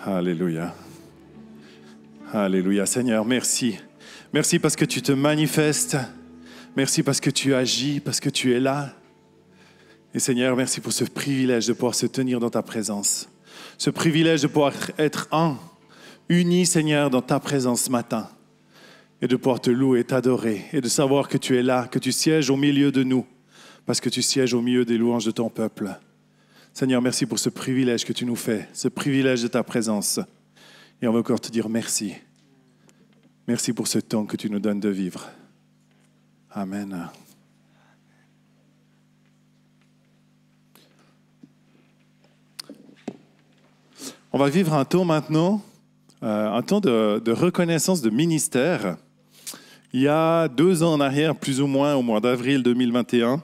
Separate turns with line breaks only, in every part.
Alléluia. Alléluia. Seigneur, merci. Merci parce que tu te manifestes. Merci parce que tu agis, parce que tu es là. Et Seigneur, merci pour ce privilège de pouvoir se tenir dans ta présence. Ce privilège de pouvoir être unis, Seigneur, dans ta présence ce matin. Et de pouvoir te louer, t'adorer. Et de savoir que tu es là, que tu sièges au milieu de nous. Parce que tu sièges au milieu des louanges de ton peuple. Seigneur, merci pour ce privilège que tu nous fais. Ce privilège de ta présence. Et on veut encore te dire merci. Merci pour ce temps que tu nous donnes de vivre. Amen. On va vivre un temps maintenant, un temps de reconnaissance de ministère. Il y a 2 ans en arrière, plus ou moins, au mois d'avril 2021,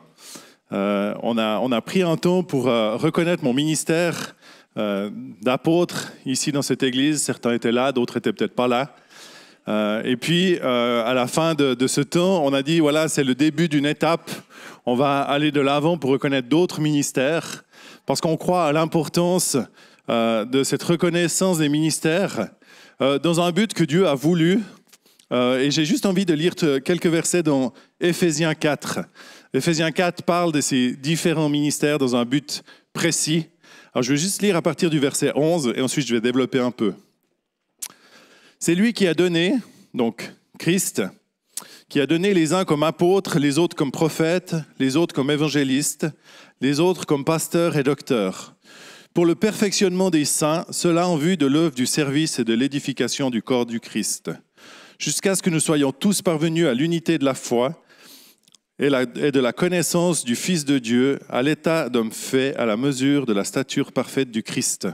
on a pris un temps pour reconnaître mon ministère d'apôtre ici dans cette église. Certains étaient là, d'autres n'étaient peut-être pas là. Et puis, à la fin de ce temps, on a dit, voilà, c'est le début d'une étape. On va aller de l'avant pour reconnaître d'autres ministères, parce qu'on croit à l'importance de cette reconnaissance des ministères dans un but que Dieu a voulu. Et j'ai juste envie de lire quelques versets dans Éphésiens 4. Éphésiens 4 parle de ces différents ministères dans un but précis. Alors, je vais juste lire à partir du verset 11 et ensuite je vais développer un peu. C'est lui qui a donné, donc Christ, qui a donné les uns comme apôtres, les autres comme prophètes, les autres comme évangélistes, les autres comme pasteurs et docteurs, pour le perfectionnement des saints, cela en vue de l'œuvre du service et de l'édification du corps du Christ, jusqu'à ce que nous soyons tous parvenus à l'unité de la foi et de la connaissance du Fils de Dieu, à l'état d'homme fait, à la mesure de la stature parfaite du Christ.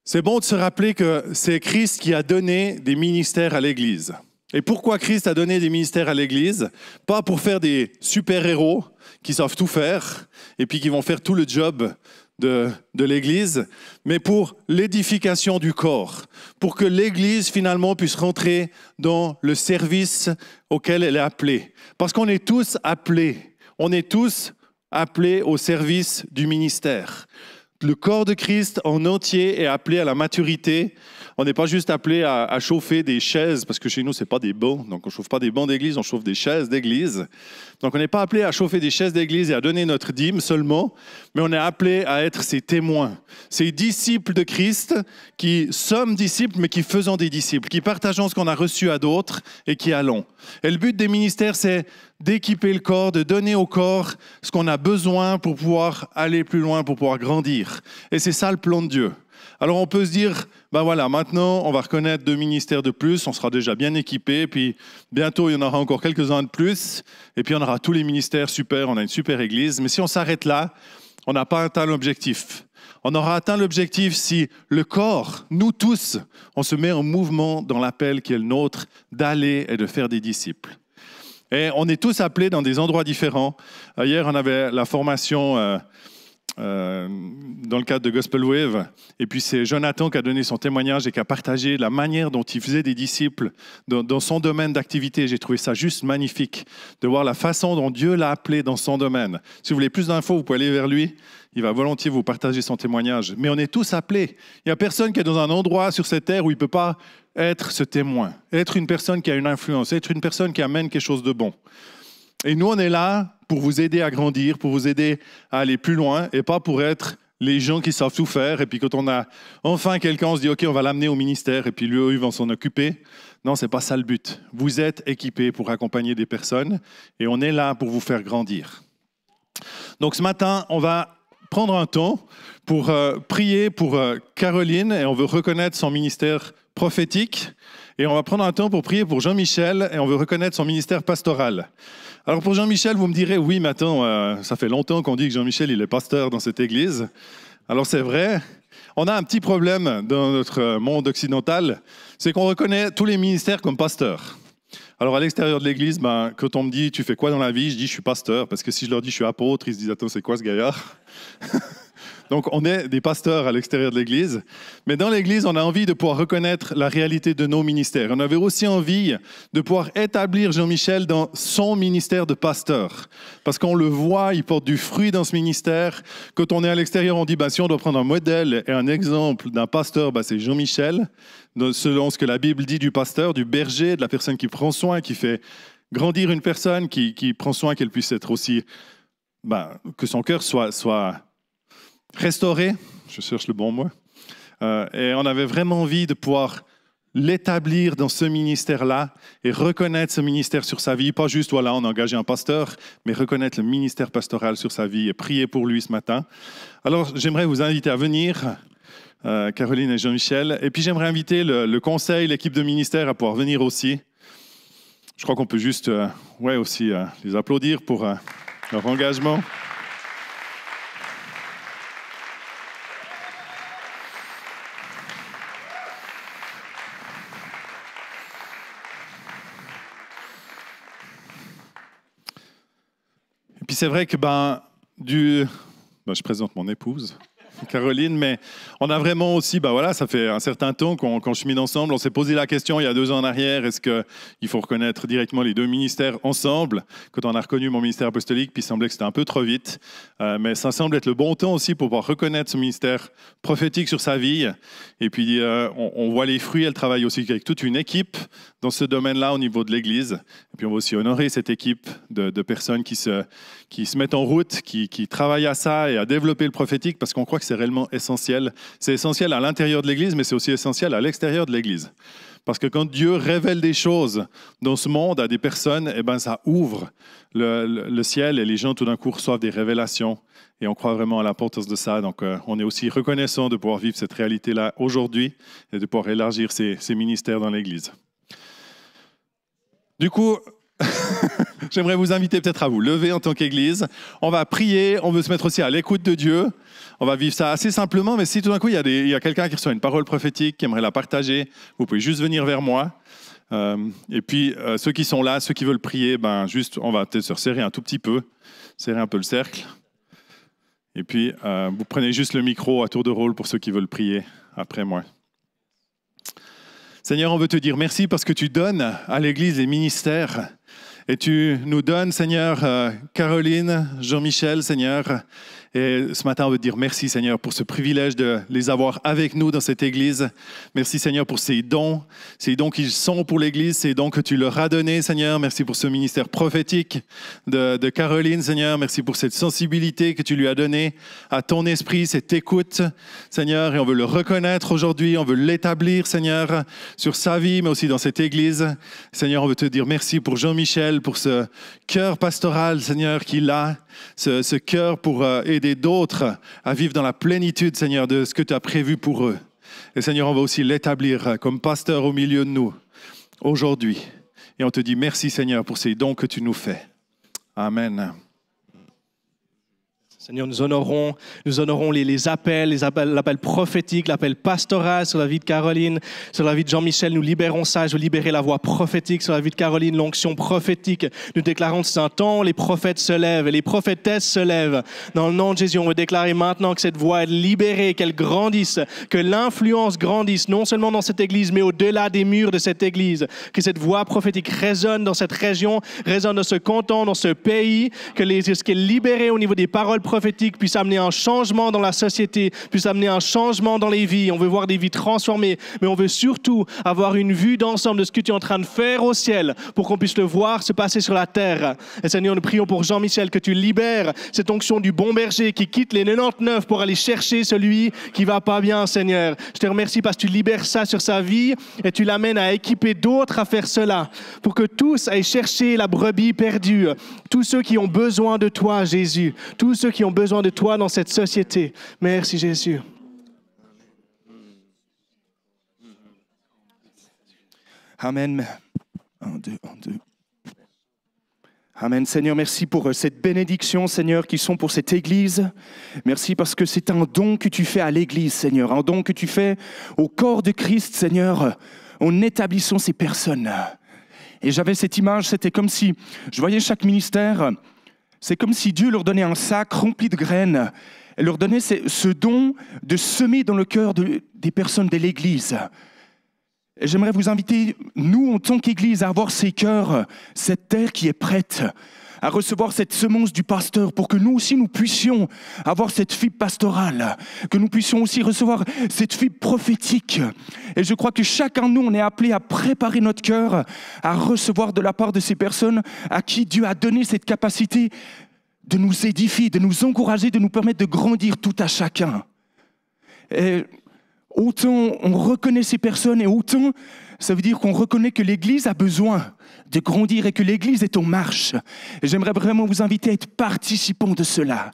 C'est bon de se rappeler que c'est Christ qui a donné des ministères à l'Église. Et pourquoi Christ a donné des ministères à l'Église? Pas pour faire des super-héros qui savent tout faire et puis qui vont faire tout le job de l'Église, mais pour l'édification du corps, pour que l'Église finalement puisse rentrer dans le service auquel elle est appelée. Parce qu'on est tous appelés au service du ministère. Le corps de Christ en entier est appelé à la maturité. On n'est pas juste appelé à chauffer des chaises, parce que chez nous, ce n'est pas des bancs. Donc, on ne chauffe pas des bancs d'église, on chauffe des chaises d'église. Donc, on n'est pas appelé à chauffer des chaises d'église et à donner notre dîme seulement, mais on est appelé à être ses témoins, ses disciples de Christ, qui sommes disciples, mais qui faisons des disciples, qui partageons ce qu'on a reçu à d'autres et qui allons. Et le but des ministères, c'est d'équiper le corps, de donner au corps ce qu'on a besoin pour pouvoir aller plus loin, pour pouvoir grandir. Et c'est ça le plan de Dieu. Alors on peut se dire, ben voilà, maintenant on va reconnaître 2 ministères de plus, on sera déjà bien équipé, puis bientôt il y en aura encore quelques-uns de plus, et puis on aura tous les ministères super, on a une super église. Mais si on s'arrête là, on n'a pas atteint l'objectif. On aura atteint l'objectif si le corps, nous tous, on se met en mouvement dans l'appel qui est le nôtre d'aller et de faire des disciples. Et on est tous appelés dans des endroits différents. Hier, on avait la formation dans le cadre de Gospel Wave. Et puis, c'est Jonathan qui a donné son témoignage et qui a partagé la manière dont il faisait des disciples dans son domaine d'activité. J'ai trouvé ça juste magnifique de voir la façon dont Dieu l'a appelé dans son domaine. Si vous voulez plus d'infos, vous pouvez aller vers lui. Il va volontiers vous partager son témoignage. Mais on est tous appelés. Il n'y a personne qui est dans un endroit sur cette terre où il ne peut pas être ce témoin, être une personne qui a une influence, être une personne qui amène quelque chose de bon. Et nous, on est là pour vous aider à grandir, pour vous aider à aller plus loin et pas pour être les gens qui savent tout faire. Et puis quand on a enfin quelqu'un, on se dit « OK, on va l'amener au ministère et puis lui, ils vont s'en occuper ». Non, ce n'est pas ça le but. Vous êtes équipés pour accompagner des personnes et on est là pour vous faire grandir. Donc ce matin, on va prendre un temps pour prier pour Caroline et on veut reconnaître son ministère prophétique. Et on va prendre un temps pour prier pour Jean-Michel et on veut reconnaître son ministère pastoral. Alors pour Jean-Michel, vous me direz, oui, mais attends, ça fait longtemps qu'on dit que Jean-Michel, il est pasteur dans cette église. Alors c'est vrai, on a un petit problème dans notre monde occidental, c'est qu'on reconnaît tous les ministères comme pasteurs. Alors à l'extérieur de l'église, quand on me dit, tu fais quoi dans la vie? Je dis, je suis pasteur, parce que si je leur dis, je suis apôtre, ils se disent, attends, c'est quoi ce gaillard? Donc, on est des pasteurs à l'extérieur de l'Église. Mais dans l'Église, on a envie de pouvoir reconnaître la réalité de nos ministères. On avait aussi envie de pouvoir établir Jean-Michel dans son ministère de pasteur. Parce qu'on le voit, il porte du fruit dans ce ministère. Quand on est à l'extérieur, on dit, si on doit prendre un modèle et un exemple d'un pasteur, c'est Jean-Michel, selon ce que la Bible dit du pasteur, du berger, de la personne qui prend soin, qui fait grandir une personne, qui prend soin qu'elle puisse être aussi, que son cœur soit restauré, je cherche le bon mot, et on avait vraiment envie de pouvoir l'établir dans ce ministère-là et reconnaître ce ministère sur sa vie, pas juste, on a engagé un pasteur, mais reconnaître le ministère pastoral sur sa vie et prier pour lui ce matin. Alors, j'aimerais vous inviter à venir, Caroline et Jean-Michel, et puis j'aimerais inviter le conseil, l'équipe de ministère à pouvoir venir aussi. Je crois qu'on peut juste aussi les applaudir pour leur engagement. Et puis c'est vrai que je présente mon épouse, Caroline, mais on a vraiment aussi, ça fait un certain temps qu'on chemine ensemble. On s'est posé la question il y a 2 ans en arrière, est-ce qu'il faut reconnaître directement les 2 ministères ensemble? Quand on a reconnu mon ministère apostolique, puis il semblait que c'était un peu trop vite. Mais ça semble être le bon temps aussi pour pouvoir reconnaître ce ministère prophétique sur sa vie. Et puis, on voit les fruits. Elle travaille aussi avec toute une équipe dans ce domaine-là au niveau de l'Église. Et puis, on va aussi honorer cette équipe de personnes qui se mettent en route, qui travaillent à ça et à développer le prophétique parce qu'on croit que c'est réellement essentiel. C'est essentiel à l'intérieur de l'Église, mais c'est aussi essentiel à l'extérieur de l'Église. Parce que quand Dieu révèle des choses dans ce monde à des personnes, ça ouvre le ciel et les gens tout d'un coup reçoivent des révélations. Et on croit vraiment à l'importance de ça. Donc, on est aussi reconnaissant de pouvoir vivre cette réalité-là aujourd'hui et de pouvoir élargir ces ministères dans l'Église. Du coup, j'aimerais vous inviter peut-être à vous lever en tant qu'Église. On va prier, on veut se mettre aussi à l'écoute de Dieu. On va vivre ça assez simplement, mais si tout d'un coup, il y a quelqu'un qui reçoit une parole prophétique, qui aimerait la partager, vous pouvez juste venir vers moi. Et puis, ceux qui sont là, ceux qui veulent prier, on va peut-être se resserrer un tout petit peu, serrer un peu le cercle. Et puis, vous prenez juste le micro à tour de rôle pour ceux qui veulent prier après moi. Seigneur, on veut te dire merci parce que tu donnes à l'Église les ministères. Et tu nous donnes, Seigneur, Caroline, Jean-Michel, Seigneur. Et ce matin, on veut te dire merci, Seigneur, pour ce privilège de les avoir avec nous dans cette Église. Merci, Seigneur, pour ces dons qui sont pour l'Église, ces dons que tu leur as donnés, Seigneur. Merci pour ce ministère prophétique de Caroline, Seigneur. Merci pour cette sensibilité que tu lui as donnée à ton esprit, cette écoute, Seigneur. Et on veut le reconnaître aujourd'hui, on veut l'établir, Seigneur, sur sa vie, mais aussi dans cette Église. Seigneur, on veut te dire merci pour Jean-Michel, pour ce cœur pastoral, Seigneur, qu'il a, ce cœur pour aider d'autres à vivre dans la plénitude, Seigneur, de ce que tu as prévu pour eux. Et Seigneur, on va aussi l'établir comme pasteur au milieu de nous aujourd'hui. Et on te dit merci, Seigneur, pour ces dons que tu nous fais. Amen.
Seigneur, nous honorons les appels, l'appel prophétique, l'appel pastoral sur la vie de Caroline, sur la vie de Jean-Michel. Nous libérons ça. Je veux libérer la voix prophétique sur la vie de Caroline, l'onction prophétique. Nous déclarons que c'est un temps où les prophètes se lèvent et les prophétesses se lèvent. Dans le nom de Jésus, on veut déclarer maintenant que cette voix est libérée, qu'elle grandisse, que l'influence grandisse, non seulement dans cette église, mais au-delà des murs de cette église. Que cette voix prophétique résonne dans cette région, résonne dans ce canton, dans ce pays, que ce qui est libéré au niveau des paroles prophétique puisse amener un changement dans la société, puisse amener un changement dans les vies. On veut voir des vies transformées, mais on veut surtout avoir une vue d'ensemble de ce que tu es en train de faire au ciel pour qu'on puisse le voir se passer sur la terre. Et Seigneur, nous prions pour Jean-Michel que tu libères cette onction du bon berger qui quitte les 99 pour aller chercher celui qui va pas bien, Seigneur. Je te remercie parce que tu libères ça sur sa vie et tu l'amènes à équiper d'autres à faire cela pour que tous aillent chercher la brebis perdue. Tous ceux qui ont besoin de toi, Jésus. Tous ceux qui ont besoin de toi dans cette société. Merci, Jésus. Amen. 1, 2, 1, 2. Amen. Seigneur, merci pour cette bénédiction, Seigneur, qui sont pour cette Église. Merci parce que c'est un don que tu fais à l'Église, Seigneur. Un don que tu fais au corps de Christ, Seigneur, en établissant ces personnes. Et j'avais cette image, c'était comme si je voyais chaque ministère. C'est comme si Dieu leur donnait un sac rempli de graines
Elle leur donnait ce don de semer dans le cœur des personnes de l'Église. Et j'aimerais vous inviter, nous, en tant qu'Église, à avoir ces cœurs, cette terre qui est prête à recevoir cette semence du pasteur pour que nous aussi, nous puissions avoir cette fibre pastorale, que nous puissions aussi recevoir cette fibre prophétique. Et je crois que chacun de nous, on est appelé à préparer notre cœur à recevoir de la part de ces personnes à qui Dieu a donné cette capacité de nous édifier, de nous encourager, de nous permettre de grandir tout à chacun. Et autant on reconnaît ces personnes et autant ça veut dire qu'on reconnaît que l'Église a besoin de grandir et que l'Église est en marche. Et j'aimerais vraiment vous inviter à être participants de cela.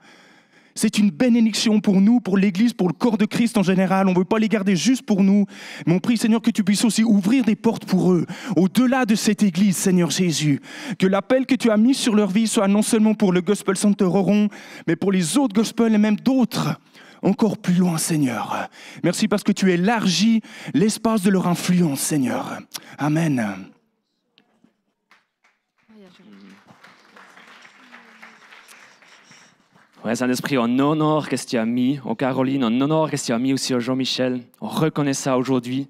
C'est une bénédiction pour nous, pour l'Église, pour le corps de Christ en général. On ne veut pas les garder juste pour nous, mais on prie, Seigneur, que tu puisses aussi ouvrir des portes pour eux, au-delà de cette Église, Seigneur Jésus. Que l'appel que tu as mis sur leur vie soit non seulement pour le Gospel Center Oron, mais pour les autres Gospels et même d'autres encore plus loin, Seigneur. Merci parce que tu élargis l'espace de leur influence, Seigneur. Amen.
Ouais, Saint-Esprit, on honore ce que tu as mis en Caroline, on honore ce que tu as mis aussi en Jean-Michel. On reconnaît ça aujourd'hui.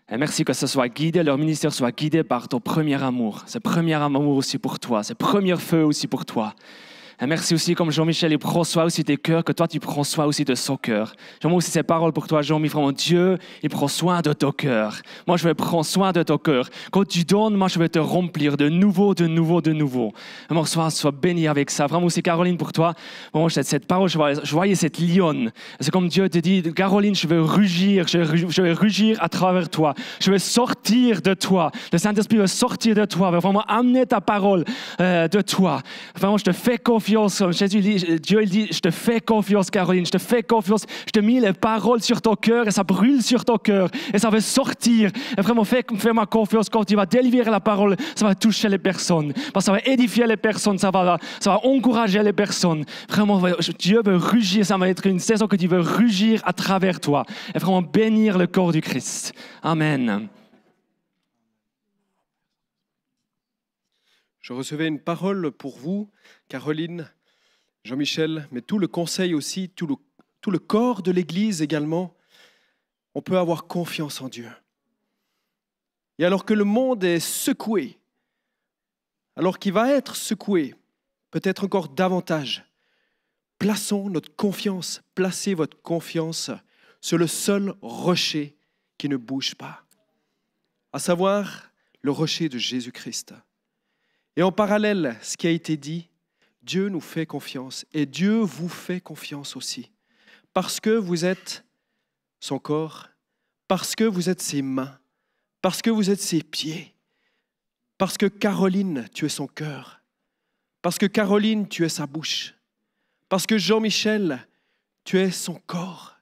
Et merci que ce soit guidé, leur ministère soit guidé par ton premier amour. Ce premier amour aussi pour toi, ce premier feu aussi pour toi. Et merci aussi, comme Jean-Michel, il prend soin aussi des cœurs, que toi, tu prends soin aussi de son cœur. J'aimerais aussi ces paroles pour toi, Jean-Michel. Vraiment, Dieu, il prend soin de ton cœur. Moi, je vais prendre soin de ton cœur. Quand tu donnes, moi, je vais te remplir de nouveau, de nouveau, de nouveau. Vraiment, sois béni avec ça. Vraiment aussi, Caroline, pour toi, vraiment, cette parole, je voyais cette lionne. C'est comme Dieu te dit, Caroline, je vais rugir, je vais rugir à travers toi. Je vais sortir de toi. Le Saint-Esprit va sortir de toi, va vraiment amener ta parole de toi. Vraiment, je te fais confiance. Jésus dit, Dieu il dit, je te fais confiance, Caroline, je te fais confiance. Je te mets les paroles sur ton cœur et ça brûle sur ton cœur et ça va sortir. Et vraiment, fais-moi confiance quand tu vas délivrer la parole, ça va toucher les personnes. Parce que ça va édifier les personnes, ça va encourager les personnes. Vraiment, Dieu veut rugir, ça va être une saison que tu veux rugir à travers toi et vraiment bénir le corps du Christ. Amen.
Je recevais une parole pour vous, Caroline, Jean-Michel, mais tout le conseil aussi, tout le corps de l'Église également. On peut avoir confiance en Dieu. Et alors que le monde est secoué, alors qu'il va être secoué, peut-être encore davantage, plaçons notre confiance, placez votre confiance sur le seul rocher qui ne bouge pas, à savoir le rocher de Jésus-Christ. Et en parallèle, ce qui a été dit, Dieu nous fait confiance et Dieu vous fait confiance aussi. Parce que vous êtes son corps, parce que vous êtes ses mains, parce que vous êtes ses pieds, parce que Caroline, tu es son cœur, parce que Caroline, tu es sa bouche, parce que Jean-Michel, tu es son corps,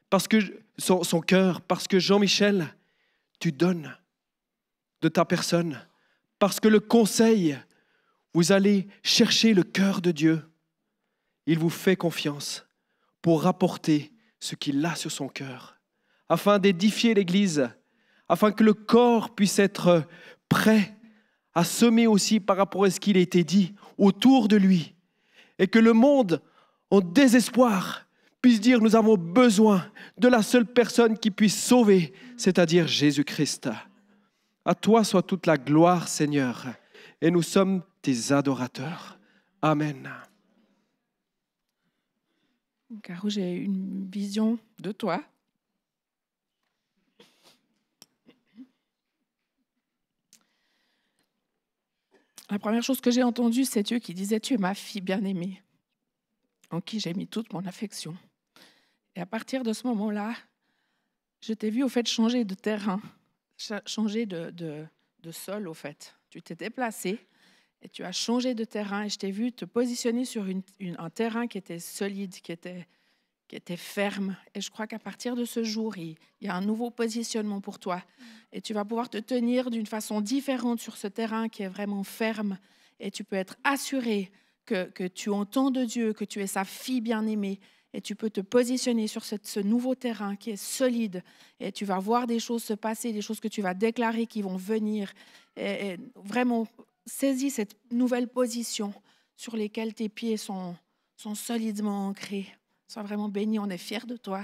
parce que son cœur, parce que Jean-Michel, tu donnes de ta personne, parce que le conseil, vous allez chercher le cœur de Dieu. Il vous fait confiance pour rapporter ce qu'il a sur son cœur, afin d'édifier l'Église, afin que le corps puisse être prêt à semer aussi par rapport à ce qu'il a été dit autour de lui, et que le monde, en désespoir, puisse dire nous avons besoin de la seule personne qui puisse sauver, c'est-à-dire Jésus-Christ. À toi soit toute la gloire, Seigneur, et nous sommes tes adorateurs. Amen.
Caro, j'ai une vision de toi. La première chose que j'ai entendue, c'est Dieu qui disait « Tu es ma fille bien-aimée, en qui j'ai mis toute mon affection. » Et à partir de ce moment-là, je t'ai vu au fait changer de terrain, changer de sol au fait. Tu t'es déplacé et tu as changé de terrain et je t'ai vu te positionner sur un terrain qui était solide, qui était ferme. Et je crois qu'à partir de ce jour, il y a un nouveau positionnement pour toi. Et tu vas pouvoir te tenir d'une façon différente sur ce terrain qui est vraiment ferme. Et tu peux être assuré que tu entends de Dieu, que tu es sa fille bien-aimée. Et tu peux te positionner sur ce nouveau terrain qui est solide. Et tu vas voir des choses se passer, des choses que tu vas déclarer qui vont venir. Et vraiment, saisis cette nouvelle position sur laquelle tes pieds sont solidement ancrés. Sois vraiment béni, on est fiers de toi.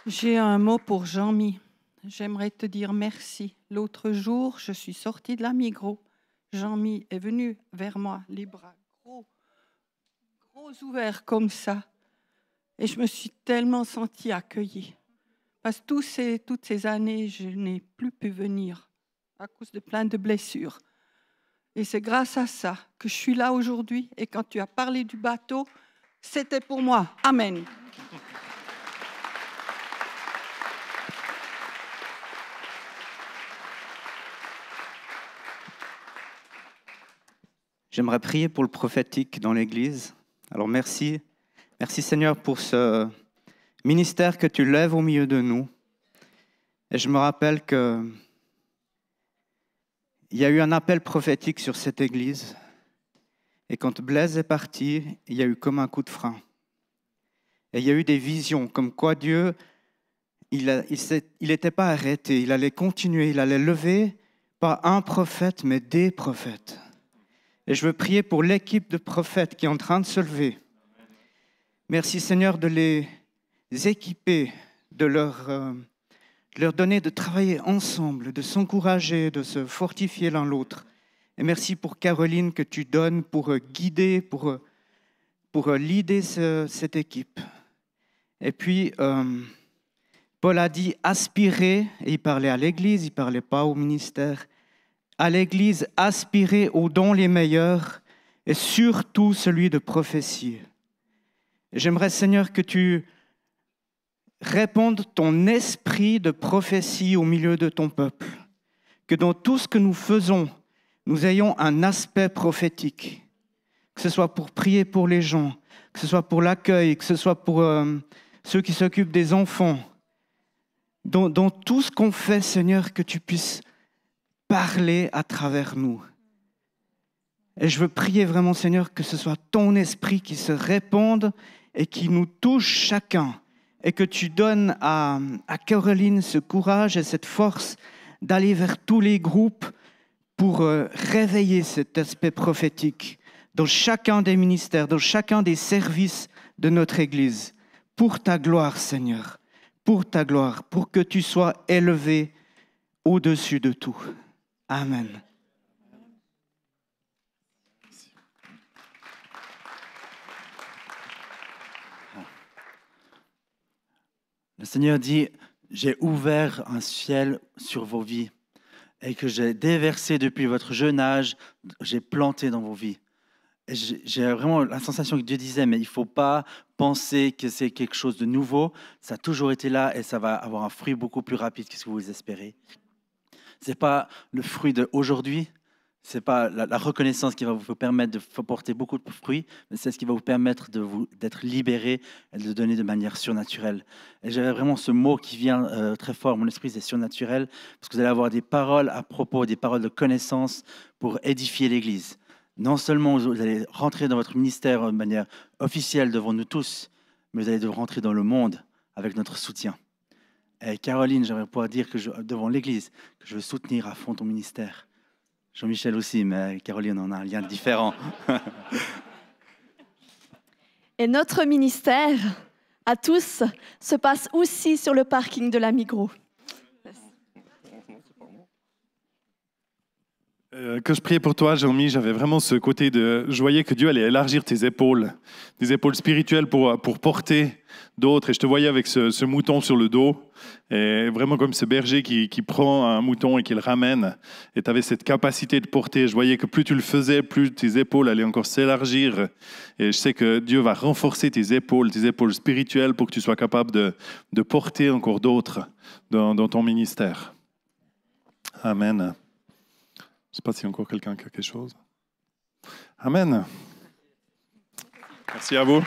J'ai un mot pour Jean-Mi. J'aimerais te dire merci. L'autre jour, je suis sortie de la Migros. Jean-Mi est venu vers moi, les bras gros ouverts comme ça. Et je me suis tellement sentie accueillie. Parce que toutes ces années, je n'ai plus pu venir à cause de plein de blessures. Et c'est grâce à ça que je suis là aujourd'hui. Et quand tu as parlé du bateau, c'était pour moi. Amen.
J'aimerais prier pour le prophétique dans l'Église. Alors merci Seigneur pour ce ministère que tu lèves au milieu de nous. Et je me rappelle qu'il y a eu un appel prophétique sur cette Église. Et quand Blaise est parti, il y a eu comme un coup de frein. Et il y a eu des visions, comme quoi Dieu, il n'était pas arrêté, il allait continuer, il allait lever, pas un prophète, mais des prophètes. Et je veux prier pour l'équipe de prophètes qui est en train de se lever. Merci Seigneur de les équiper, de leur donner de travailler ensemble, de s'encourager, de se fortifier l'un l'autre. Et merci pour Caroline que tu donnes pour guider, pour leader cette équipe. Et puis, Paul a dit aspirer, et il parlait à l'Église, il ne parlait pas au ministère. À l'Église, aspirer aux dons les meilleurs et surtout celui de prophétie. Et j'aimerais, Seigneur, que tu répandes ton esprit de prophétie au milieu de ton peuple. Que dans tout ce que nous faisons, nous ayons un aspect prophétique. Que ce soit pour prier pour les gens, que ce soit pour l'accueil, que ce soit pour ceux qui s'occupent des enfants. Dans tout ce qu'on fait, Seigneur, que tu puisses parler à travers nous. Et je veux prier vraiment, Seigneur, que ce soit ton esprit qui se répande et qui nous touche chacun. Et que tu donnes à Caroline ce courage et cette force d'aller vers tous les groupes pour réveiller cet aspect prophétique dans chacun des ministères, dans chacun des services de notre Église. Pour ta gloire, Seigneur, pour ta gloire, pour que tu sois élevé au-dessus de tout. Amen.
Le Seigneur dit, j'ai ouvert un ciel sur vos vies et que j'ai déversé depuis votre jeune âge, j'ai planté dans vos vies. Et j'ai vraiment la sensation que Dieu disait, mais il ne faut pas penser que c'est quelque chose de nouveau. Ça a toujours été là et ça va avoir un fruit beaucoup plus rapide que ce que vous espérez. Ce n'est pas le fruit d'aujourd'hui, ce n'est pas la reconnaissance qui va vous permettre de porter beaucoup de fruits, mais c'est ce qui va vous permettre d'être libéré et de le donner de manière surnaturelle. Et j'avais vraiment ce mot qui vient très fort, mon esprit c'est surnaturel, parce que vous allez avoir des paroles à propos, des paroles de connaissance pour édifier l'Église. Non seulement vous allez rentrer dans votre ministère de manière officielle devant nous tous, mais vous allez devoir rentrer dans le monde avec notre soutien. Et Caroline, j'aimerais pouvoir dire devant l'Église que je veux soutenir à fond ton ministère. Jean-Michel aussi, mais Caroline, on a un lien différent.
Et notre ministère à tous se passe aussi sur le parking de la Migros.
Quand je priais pour toi, Jean-Mi, j'avais vraiment ce côté de... Je voyais que Dieu allait élargir tes épaules, des épaules spirituelles pour porter d'autres. Et je te voyais avec ce mouton sur le dos, et vraiment comme ce berger qui prend un mouton et qui le ramène. Et tu avais cette capacité de porter. Je voyais que plus tu le faisais, plus tes épaules allaient encore s'élargir. Et je sais que Dieu va renforcer tes épaules spirituelles pour que tu sois capable de porter encore d'autres dans ton ministère. Amen. Je ne sais pas s'il y a encore quelqu'un qui a quelque chose. Amen. Merci à vous.